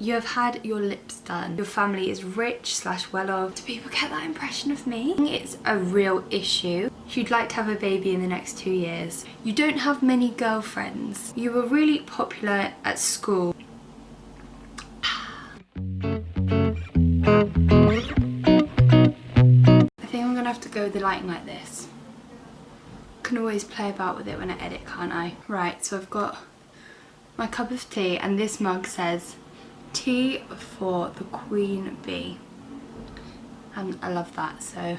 you have had your lips done, your family is rich / well off. Do people get that impression of me? It's a real issue. You'd like to have a baby in the next 2 years. You don't have many girlfriends. You were really popular at school. I think I'm gonna have to go with the lighting like this. Can always play about with it when I edit, can't I? Right, so I've got my cup of tea and this mug says tea for the queen bee, and I love that. So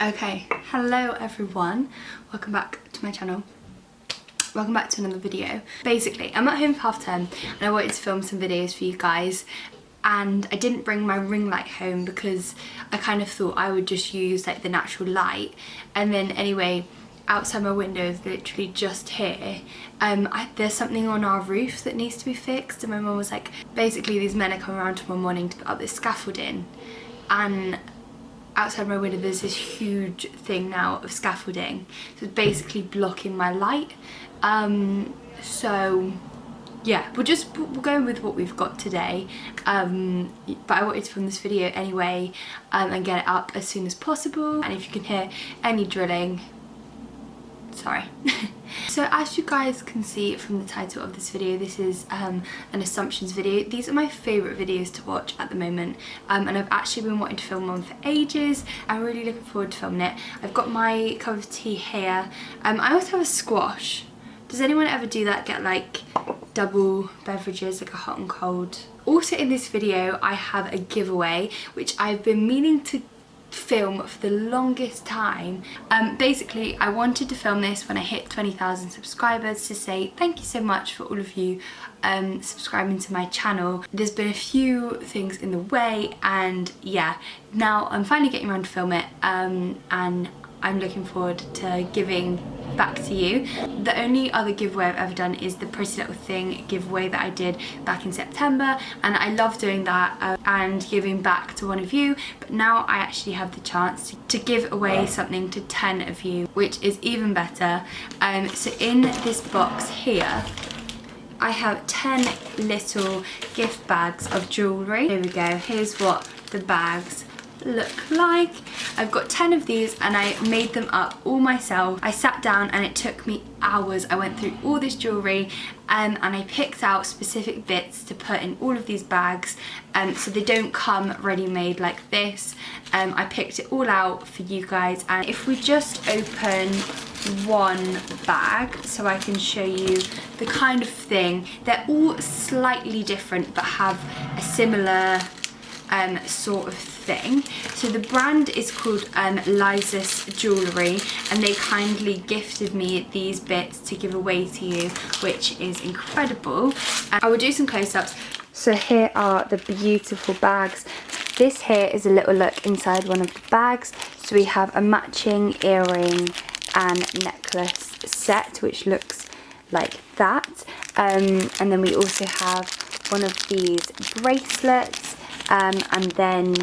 okay, hello everyone, welcome back to my channel. Welcome back to another video. Basically, I'm at home for half term and I wanted to film some videos for you guys, and I didn't bring my ring light home because I kind of thought I would just use like the natural light. And then anyway, outside my window is literally just here. There's something on our roof that needs to be fixed, and my mum was like, basically these men are coming around tomorrow morning to put up this scaffolding, and outside my window there's this huge thing now of scaffolding, so it's basically blocking my light. So yeah, we'll go with what we've got today, but I wanted to film this video anyway, and get it up as soon as possible. And if you can hear any drilling, sorry. So as you guys can see from the title of this video, this is an assumptions video. These are my favourite videos to watch at the moment, and I've actually been wanting to film one for ages. I'm really looking forward to filming it. I've got my cup of tea here. I also have a squash. Does anyone ever do that? Get like double beverages, like a hot and cold? Also in this video I have a giveaway which I've been meaning to film for the longest time. Basically I wanted to film this when I hit 20,000 subscribers to say thank you so much for all of you subscribing to my channel. There's been a few things in the way, and yeah, now I'm finally getting around to film it, and I'm looking forward to giving back to you. The only other giveaway I've ever done is the Pretty Little Thing giveaway that I did back in September, and I love doing that and giving back to one of you, but now I actually have the chance to give away something to 10 of you, which is even better. So in this box here I have 10 little gift bags of jewellery. Here we go, here's what the bags look like. I've got 10 of these and I made them up all myself. I sat down and it took me hours. I went through all this jewellery, and I picked out specific bits to put in all of these bags, so they don't come ready-made like this. I picked it all out for you guys, and if we just open one bag so I can show you the kind of thing, they're all slightly different but have a similar sort of thing. So the brand is called Lizas jewellery, and they kindly gifted me these bits to give away to you, which is incredible. I will do some close-ups. So here are the beautiful bags. This here is a little look inside one of the bags. So we have a matching earring and necklace set, which looks like that, and then we also have one of these bracelets, and then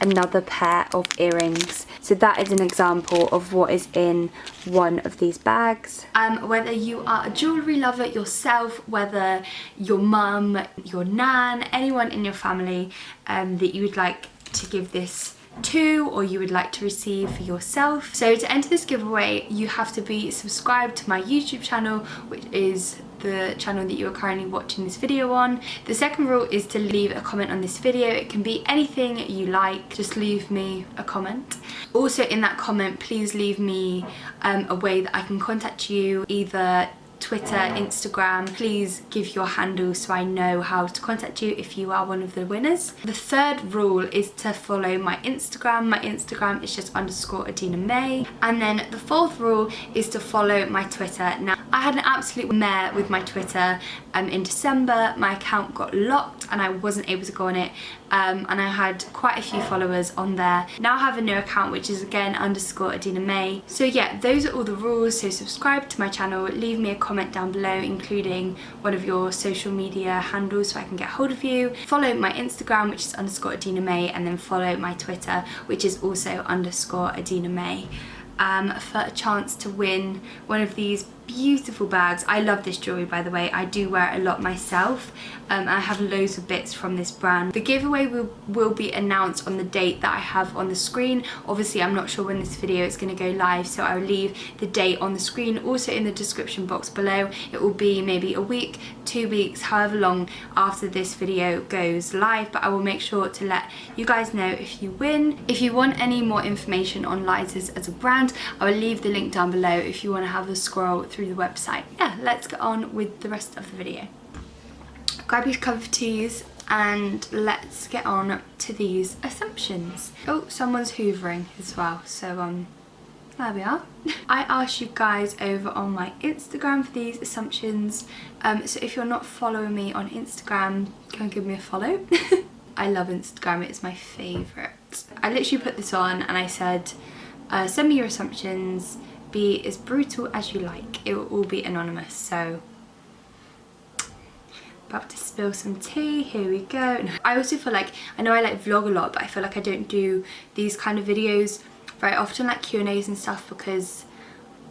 another pair of earrings. So that is an example of what is in one of these bags. Whether you are a jewellery lover yourself, whether your mum, your nan, anyone in your family that you would like to give this to, or you would like to receive for yourself. So to enter this giveaway you have to be subscribed to my YouTube channel, which is the channel that you are currently watching this video on. The second rule is to leave a comment on this video. It can be anything you like, just leave me a comment. Also in that comment please leave me a way that I can contact you, either Twitter, Instagram. Please give your handle so I know how to contact you if you are one of the winners. The third rule is to follow my Instagram. My Instagram is just _adinamay. And then the fourth rule is to follow my Twitter. Now I had an absolute mare with my Twitter in December. My account got locked and I wasn't able to go on it, and I had quite a few followers on there. Now I have a new account which is again _adinamay. So yeah, those are all the rules. So subscribe to my channel, leave me a comment down below including one of your social media handles so I can get hold of you. Follow my Instagram, which is _adinamay, and then follow my Twitter, which is also _adinamay, for a chance to win one of these beautiful bags. I love this jewellery, by the way. I do wear it a lot myself. I have loads of bits from this brand. The giveaway will be announced on the date that I have on the screen. Obviously, I'm not sure when this video is going to go live, so I'll leave the date on the screen. Also in the description box below, it will be maybe a week, 2 weeks, however long after this video goes live, but I will make sure to let you guys know if you win. If you want any more information on Lizas as a brand, I will leave the link down below if you want to have a scroll through the website. Yeah, let's get on with the rest of the video. Grab your cup of teas and let's get on to these assumptions. Oh, someone's hoovering as well, so there we are. I asked you guys over on my Instagram for these assumptions, so if you're not following me on Instagram, go and give me a follow. I love Instagram, it's my favourite. I literally put this on and I said, send me your assumptions, be as brutal as you like, it will all be anonymous. So about to spill some tea, here we go. I also feel like, I know I like vlog a lot, but I feel like I don't do these kind of videos very often, like Q&As and stuff, because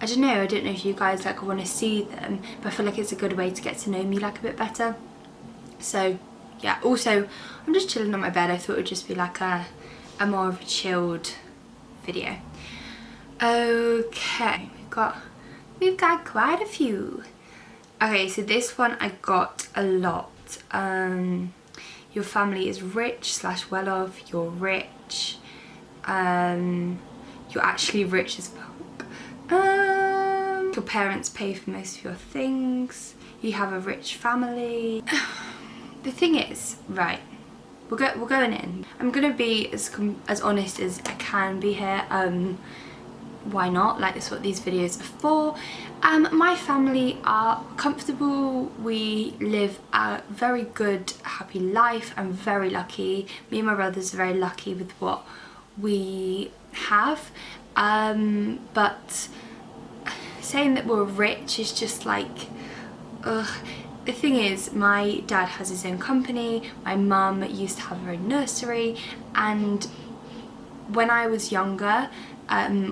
I don't know if you guys like want to see them, but I feel like it's a good way to get to know me like a bit better. So yeah, also I'm just chilling on my bed. I thought it would just be like a more of a chilled video. Okay, we've got quite a few. Okay, so this one I got a lot. Your family is rich / well off. You're rich. You're actually rich as fuck. Your parents pay for most of your things. You have a rich family. The thing is, right, we're going in. I'm gonna be as honest as I can be here. Why not? Like, that's what these videos are for. My family are comfortable. We live a very good, happy life. I'm very lucky. Me and my brothers are very lucky with what we have. But saying that we're rich is just like, ugh. The thing is, my dad has his own company. My mum used to have her own nursery, and when I was younger,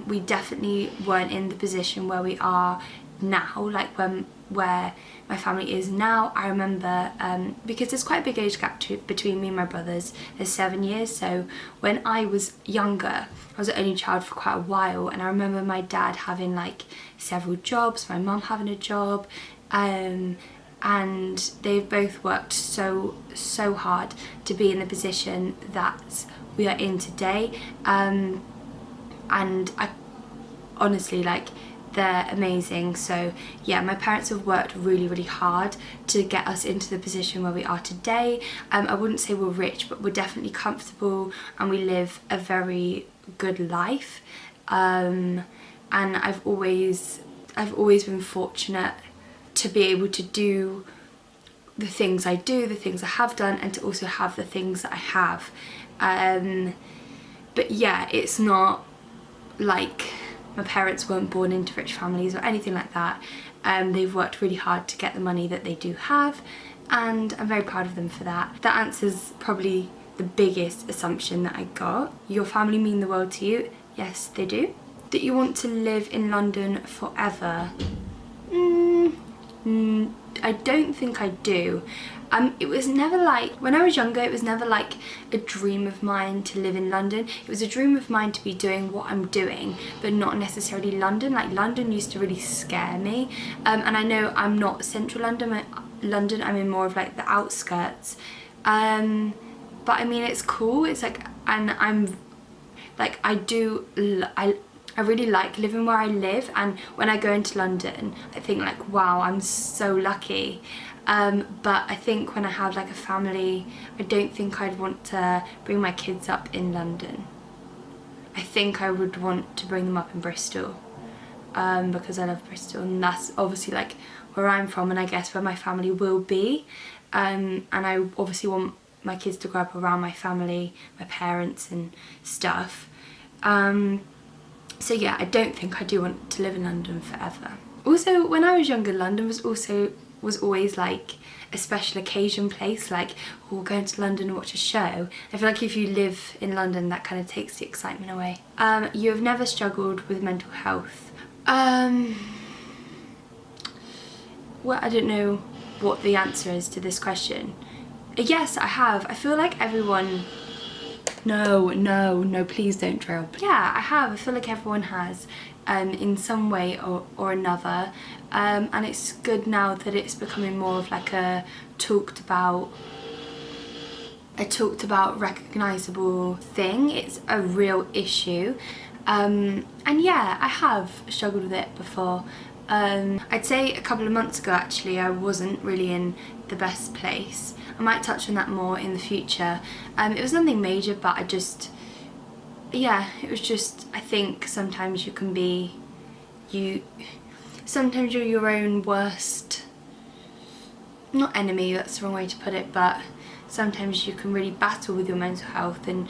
we definitely weren't in the position where we are now, like where my family is now. I remember, because there's quite a big age gap between me and my brothers, there's 7 years, so when I was younger, I was the only child for quite a while, and I remember my dad having like several jobs, my mum having a job, and they've both worked so hard to be in the position that we are in today. And I honestly, like, they're amazing. So yeah, my parents have worked really hard to get us into the position where we are today. I wouldn't say we're rich, but we're definitely comfortable and we live a very good life. And I've always been fortunate to be able to do the things I do, the things I have done, and to also have the things that I have. But yeah, it's not like my parents weren't born into rich families or anything like that. They've worked really hard to get the money that they do have, and I'm very proud of them for that. That answers probably the biggest assumption that I got. Your family mean the world to you? Yes, they do. That you want to live in London forever? I don't think I do. It was never like, when I was younger, it was never like a dream of mine to live in London. It was a dream of mine to be doing what I'm doing, but not necessarily London. Like, London used to really scare me. And I know I'm not central London, I'm in more of like the outskirts. But I mean, it's cool. It's like, and I'm like, I really like living where I live, and when I go into London, I think like, wow, I'm so lucky. But I think when I have like a family, I don't think I'd want to bring my kids up in London. I think I would want to bring them up in Bristol, because I love Bristol, and that's obviously like where I'm from, and I guess where my family will be. And I obviously want my kids to grow up around my family, my parents and stuff. So yeah, I don't think I do want to live in London forever. Also, when I was younger, London was always like a special occasion place, like, oh, going to London and watch a show. I feel like if you live in London, that kind of takes the excitement away. You have never struggled with mental health. well, I don't know what the answer is to this question. Yes, I have. I feel like everyone... No, please don't drill. But yeah, I have. I feel like everyone has, in some way or another. And it's good now that it's becoming more of like a talked about recognisable thing. It's a real issue. And yeah, I have struggled with it before. I'd say a couple of months ago actually I wasn't really in the best place. I might touch on that more in the future. It was nothing major, but it was just, I think sometimes you can be, sometimes you're your own worst, not enemy, that's the wrong way to put it, but sometimes you can really battle with your mental health, and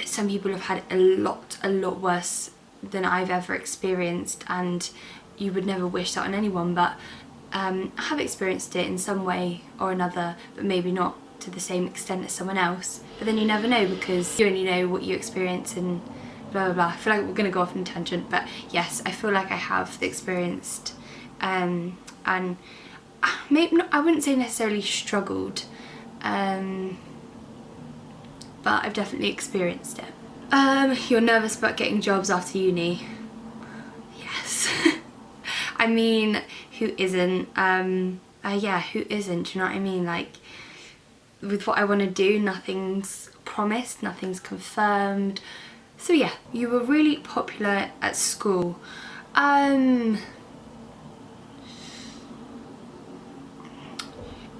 some people have had a lot worse than I've ever experienced, and you would never wish that on anyone, but I have experienced it in some way or another, but maybe not to the same extent as someone else. But then you never know, because you only know what you experience and blah blah blah. I feel like we're gonna go off on a tangent, but yes, I feel like I have experienced and maybe not, I wouldn't say necessarily struggled, but I've definitely experienced it. You're nervous about getting jobs after uni? Yes. I mean, who isn't? Yeah, who isn't? Do you know what I mean? Like, with what I want to do, nothing's promised, nothing's confirmed. So yeah, you were really popular at school.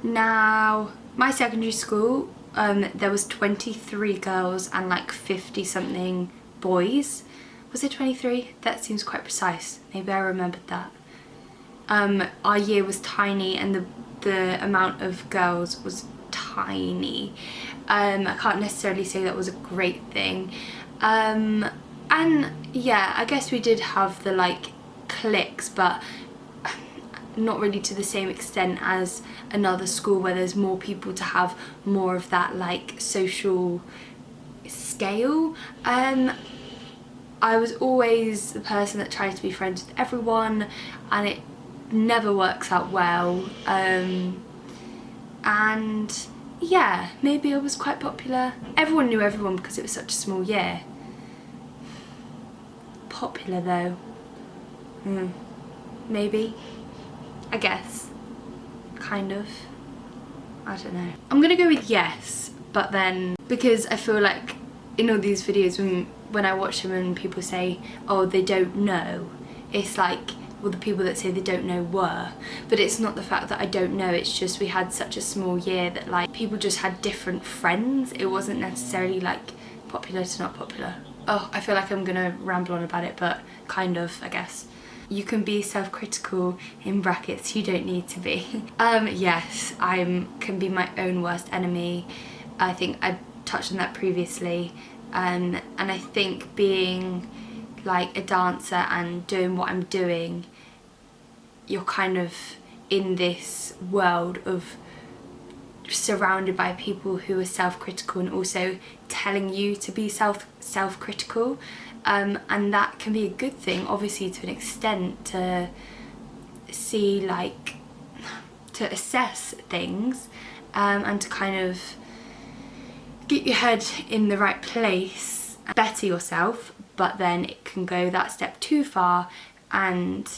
Now, my secondary school, there was 23 girls and like 50 something boys. Was it 23? That seems quite precise. Maybe I remembered that. Our year was tiny, and the amount of girls was tiny. I can't necessarily say that was a great thing. And yeah, I guess we did have the like cliques, but not really to the same extent as another school where there's more people to have more of that like social scale. I was always the person that tried to be friends with everyone, and it never works out well. And yeah, maybe I was quite popular. Everyone knew everyone because it was such a small year. Popular though, maybe, I guess, kind of, I don't know. I'm gonna go with yes, but then, because I feel like in all these videos when I watch them and people say, oh, they don't know, it's like, well, the people that say they don't know were, but it's not the fact that I don't know, it's just we had such a small year that like people just had different friends. It wasn't necessarily like popular to not popular. Oh, I feel like I'm gonna ramble on about it, but kind of, I guess. You can be self-critical, in brackets, you don't need to be. Yes, I can be my own worst enemy. I think I touched on that previously, and I think being like a dancer and doing what I'm doing, you're kind of in this world of surrounded by people who are self-critical and also telling you to be self-critical, and that can be a good thing, obviously, to an extent, to see, like, to assess things, and to kind of get your head in the right place, better yourself. But then it can go that step too far, and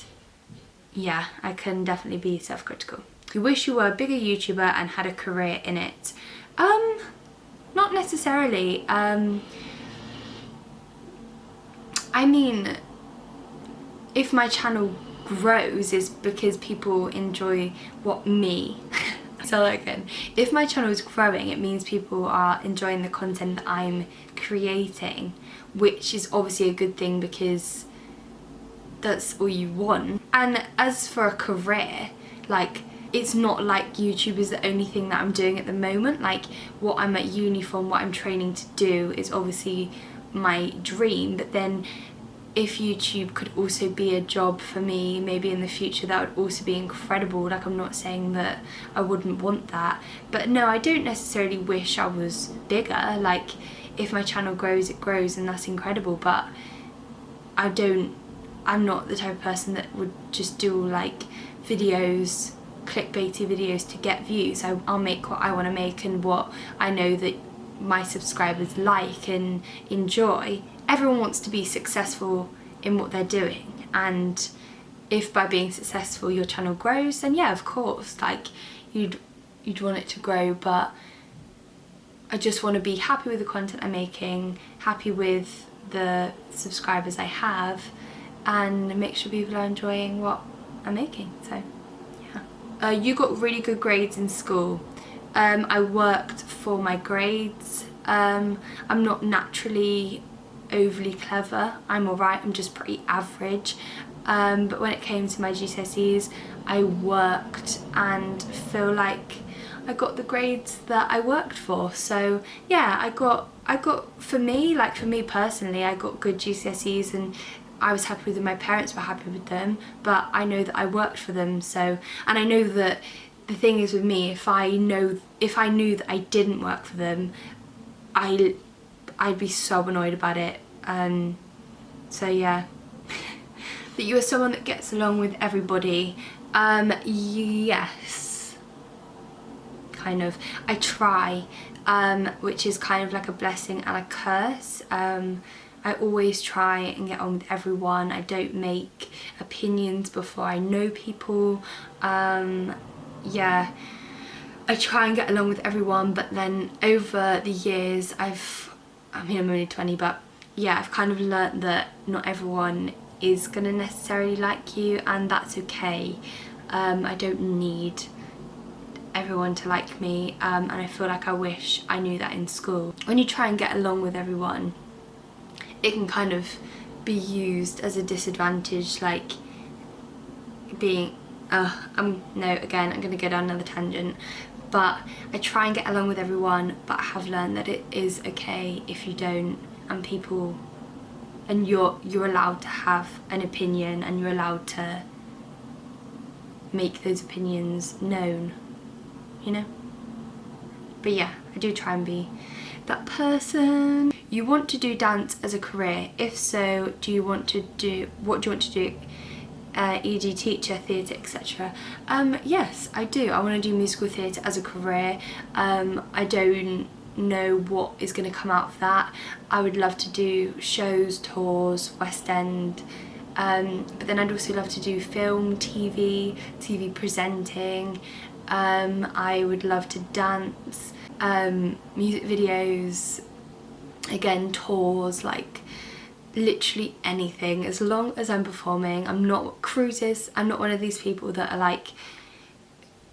yeah, I can definitely be self-critical. You wish you were a bigger YouTuber and had a career in it? Not necessarily. I mean, if my channel grows, is because people enjoy so again, if my channel is growing, it means people are enjoying the content that I'm creating, which is obviously a good thing because that's all you want. And as for a career, like, it's not like YouTube is the only thing that I'm doing at the moment. Like, what I'm at uni for and what I'm training to do is obviously my dream, but then if YouTube could also be a job for me maybe in the future, that would also be incredible. Like, I'm not saying that I wouldn't want that, but no, I don't necessarily wish I was bigger. Like, if my channel grows, it grows, and that's incredible, but I'm not the type of person that would just do like videos, clickbaity videos to get views. I'll make what I want to make and what I know that my subscribers like and enjoy. Everyone wants to be successful in what they're doing, and if by being successful your channel grows, then yeah, of course, like you'd want it to grow. But I just want to be happy with the content I'm making, happy with the subscribers I have, and make sure people are enjoying what I'm making. So yeah. You got really good grades in school. I worked for my grades. I'm not naturally overly clever. I'm alright, I'm just pretty average. But when it came to my GCSEs, I worked and feel like I got the grades that I worked for. So yeah, I got for me personally, I got good GCSEs and I was happy with them, my parents were happy with them, but I know that I worked for them. So, and I know that the thing is with me, if I knew that I didn't work for them, I'd be so annoyed about it. So yeah. That you are someone that gets along with everybody. Yes, kind of. I try, which is kind of like a blessing and a curse. I always try and get on with everyone. I don't make opinions before I know people. Yeah, I try and get along with everyone, but then over the years I'm only 20, but yeah, I've kind of learnt that not everyone is gonna necessarily like you, and that's okay. I don't need everyone to like me, and I feel like I wish I knew that in school. When you try and get along with everyone, it can kind of be used as a disadvantage, like being I'm gonna go down another tangent, but I try and get along with everyone, but I have learned that it is okay if you don't, and people, and you're allowed to have an opinion, and you're allowed to make those opinions known, you know? But yeah, I do try and be that person. You want to do dance as a career? If so, what do you want to do? E.g. teacher, theatre, etc. Yes, I do. I want to do musical theatre as a career. I don't know what is going to come out of that. I would love to do shows, tours, West End, but then I'd also love to do film, TV presenting. I would love to dance, music videos, again tours, like literally anything, as long as I'm performing. I'm not cruises, I'm not one of these people that are like,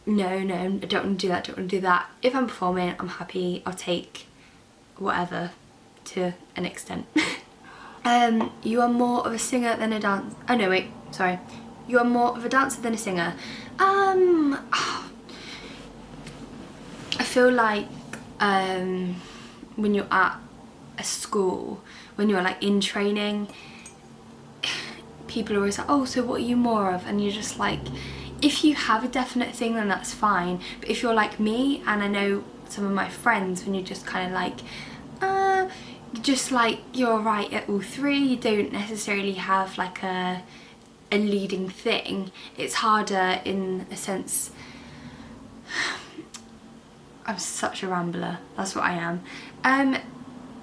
no, I don't want to do that, If I'm performing, I'm happy, I'll take whatever to an extent. You are more of a singer than a dancer. Oh no, wait, sorry. You are more of a dancer than a singer. I feel like when you're at a school, when you're like in training, people are always like, oh, so what are you more of? And you're just like, if you have a definite thing, then that's fine. But if you're like me, and I know some of my friends, when you're just kind of like, just like you're right at all three, you don't necessarily have like a leading thing, it's harder in a sense. I'm such a rambler, that's what I am.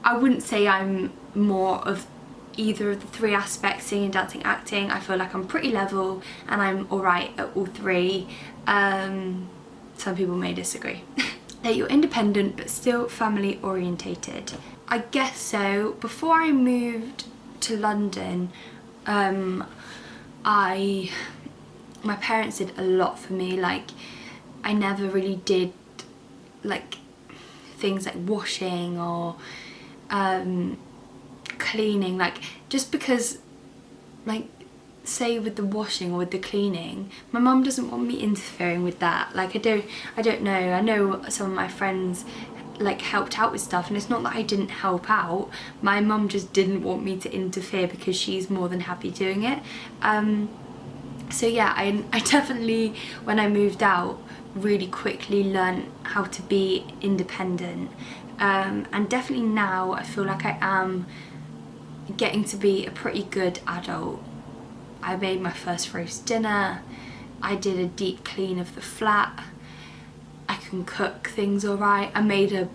I wouldn't say I'm more of either of the three aspects, singing, dancing, acting. I feel like I'm pretty level and I'm alright at all three. Some people may disagree. That you're independent but still family orientated. I guess so. Before I moved to London, my parents did a lot for me. Like, I never really did like things like washing or cleaning, like just because, like, say with the washing or with the cleaning, my mum doesn't want me interfering with that. Like, I don't know, I know some of my friends like helped out with stuff, and it's not that I didn't help out, my mum just didn't want me to interfere because she's more than happy doing it. So yeah, I definitely, when I moved out, really quickly learned how to be independent, and definitely now I feel like I am getting to be a pretty good adult. I made my first roast dinner, I did a deep clean of the flat. I can cook things alright. I made a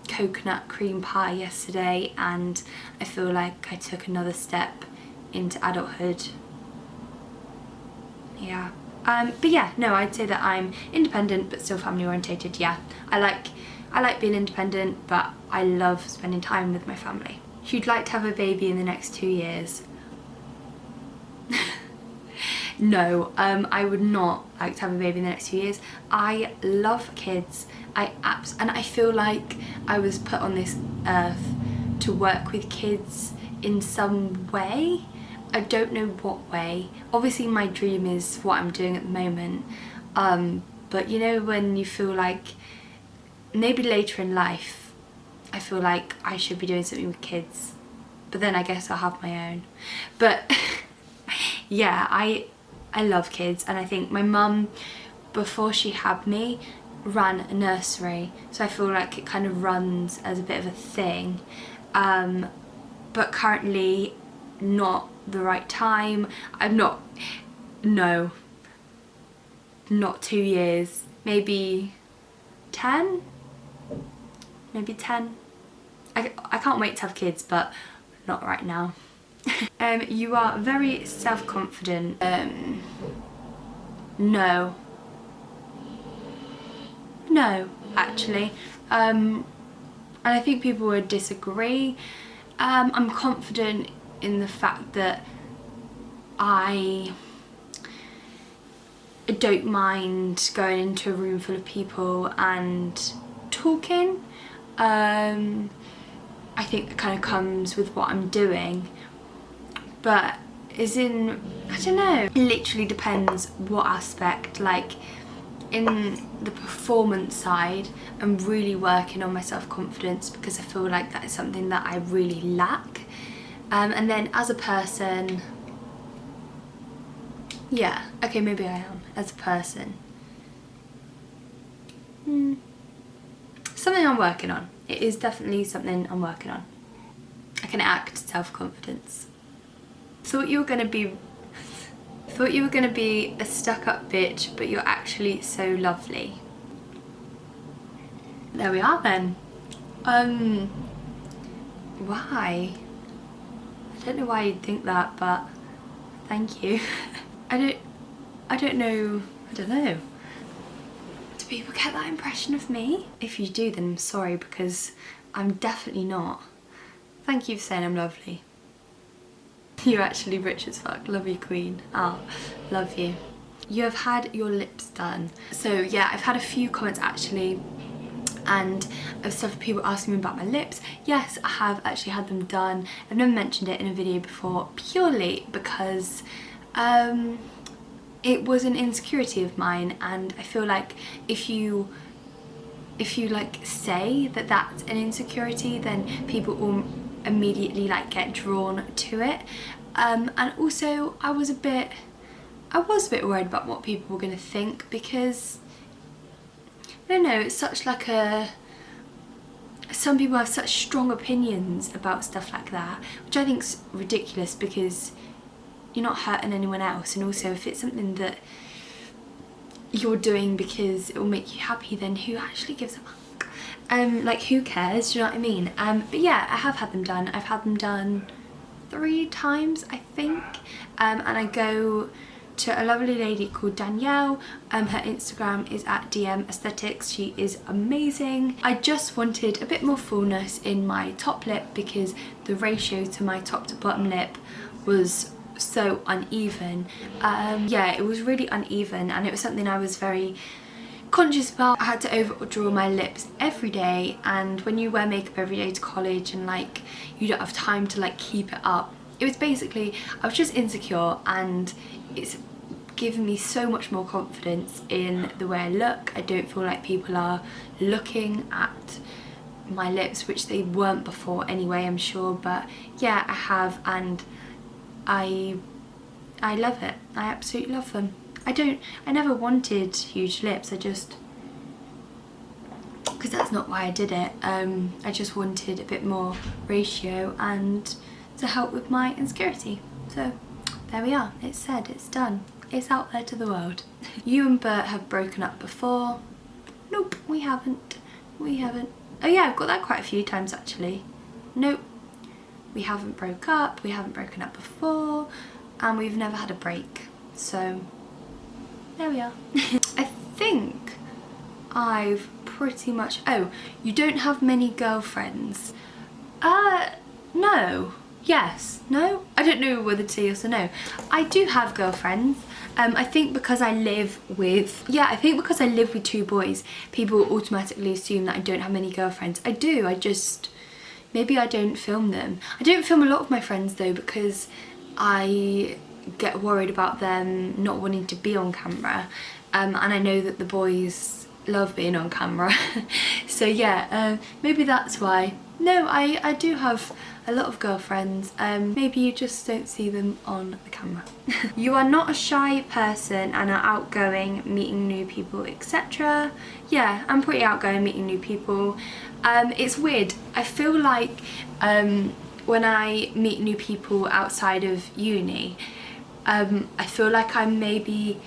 coconut cream pie yesterday and I feel like I took another step into adulthood. Yeah. But yeah, no, I'd say that I'm independent but still family orientated. Yeah, I like being independent, but I love spending time with my family. You'd like to have a baby in the next 2 years? No, I would not like to have a baby in the next 2 years. I love kids. And I feel like I was put on this earth to work with kids in some way. I don't know what way. Obviously my dream is what I'm doing at the moment, but you know when you feel like maybe later in life I feel like I should be doing something with kids, but then I guess I'll have my own. But yeah, I love kids, and I think my mum, before she had me, ran a nursery, so I feel like it kind of runs as a bit of a thing, but currently not the right time. Not 2 years, maybe 10. I can't wait to have kids, but not right now. You are very self-confident. No, actually, and I think people would disagree. I'm confident in the fact that I don't mind going into a room full of people and talking. I think that kind of comes with what I'm doing, but I don't know, it literally depends what aspect. Like in the performance side, I'm really working on my self-confidence because I feel like that is something that I really lack. And then as a person, yeah, okay, maybe I am as a person. Something I'm working on. It is definitely something I'm working on. I can act self-confidence. Thought you were gonna be a stuck-up bitch, but you're actually so lovely. There we are then. Why? I don't know why you'd think that, but thank you. I don't know. Do people get that impression of me? If you do, then I'm sorry, because I'm definitely not. Thank you for saying I'm lovely. You're actually rich as fuck. Love you, queen. Oh, love you. You have had your lips done. So yeah, I've had a few comments actually, and of stuff people asking me about my lips. Yes, I have actually had them done. I've never mentioned it in a video before, purely because it was an insecurity of mine, and I feel like if you like say that that's an insecurity, then people will immediately like get drawn to it. And also I was a bit worried about what people were going to think, because I don't know, it's such like some people have such strong opinions about stuff like that, which I think's ridiculous, because you're not hurting anyone else, and also if it's something that you're doing because it will make you happy, then who actually gives a fuck? Like, who cares, do you know what I mean? But yeah, I have had them done. I've had them done 3 times, I think, and I go to a lovely lady called Danielle. Her Instagram is at DM Aesthetics. She is amazing. I just wanted a bit more fullness in my top lip, because the ratio to my top to bottom lip was so uneven. Yeah, it was really uneven, and it was something I was very conscious about. I had to overdraw my lips every day, and when you wear makeup every day to college and like you don't have time to like keep it up, it was basically, I was just insecure, and it's given me so much more confidence in the way I look. I don't feel like people are looking at my lips, which they weren't before anyway, I'm sure, but yeah, I have, and I love it. I absolutely love them. I never wanted huge lips, because that's not why I did it. I just wanted a bit more ratio and to help with my insecurity. So there we are, it's said, it's done. it's out there to the world. You and Bert have broken up before. Nope, we haven't. We haven't. Oh yeah, I've got that quite a few times actually. Nope. We haven't broke up, we haven't broken up before, and we've never had a break. So, there we are. I think I've pretty much... Oh, you don't have many girlfriends. No. Yes. No? I don't know whether to say yes or no. I do have girlfriends. I think because I live with... Yeah, I think because I live with two boys, people automatically assume that I don't have many girlfriends. I do, I just... Maybe I don't film them. I don't film a lot of my friends though because I get worried about them not wanting to be on camera. And I know that the boys love being on camera. So yeah, maybe that's why. No, I do have a lot of girlfriends. Maybe you just don't see them on the camera. You are not a shy person and are outgoing, meeting new people, etc. Yeah, I'm pretty outgoing, meeting new people. It's weird. I feel like when I meet new people outside of uni, I feel like I'm maybe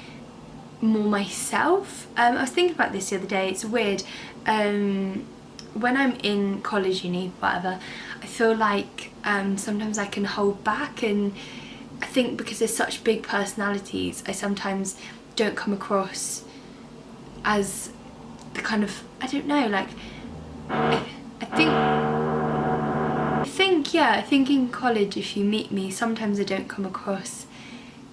more myself. I was thinking about this the other day. It's weird. When I'm in college, uni, whatever, I feel like sometimes I can hold back, and I think because there's such big personalities, I sometimes don't come across as the kind of, I don't know, like, I think in college, if you meet me, sometimes I don't come across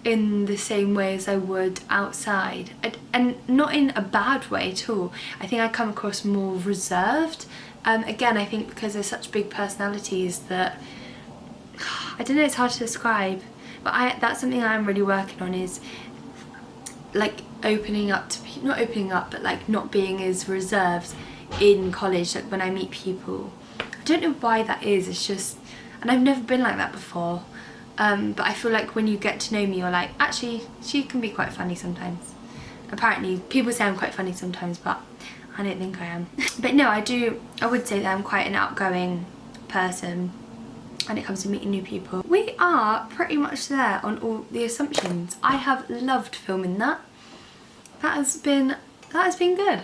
in the same way as I would outside, and not in a bad way at all. I think I come across more reserved. Again, I think because they're such big personalities that, I don't know, it's hard to describe, but that's something I'm really working on, is like opening up to, not opening up, but like not being as reserved in college, like when I meet people. I don't know why that is, it's just, and I've never been like that before. But I feel like when you get to know me, you're like, actually, she can be quite funny sometimes. Apparently, people say I'm quite funny sometimes, but I don't think I am. But no, I would say that I'm quite an outgoing person when it comes to meeting new people. We are pretty much there on all the assumptions. I have loved filming that. That has been good.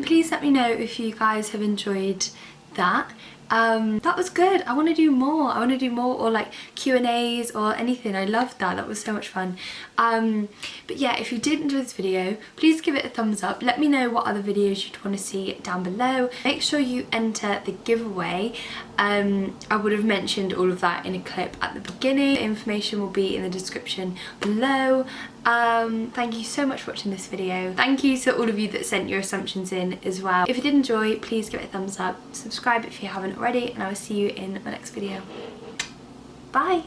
Please let me know if you guys have enjoyed that. That was good. I want to do more. Or like Q&As or anything. I loved that. That was so much fun. But yeah, if you did enjoy this video, please give it a thumbs up. Let me know what other videos you'd want to see down below. Make sure you enter the giveaway. I would have mentioned all of that in a clip at the beginning. The information will be in the description below. Thank you so much for watching this video. Thank you to all of you that sent your assumptions in as well. If you did enjoy, please give it a thumbs up, subscribe if you haven't already, and I will see you in my next video. Bye!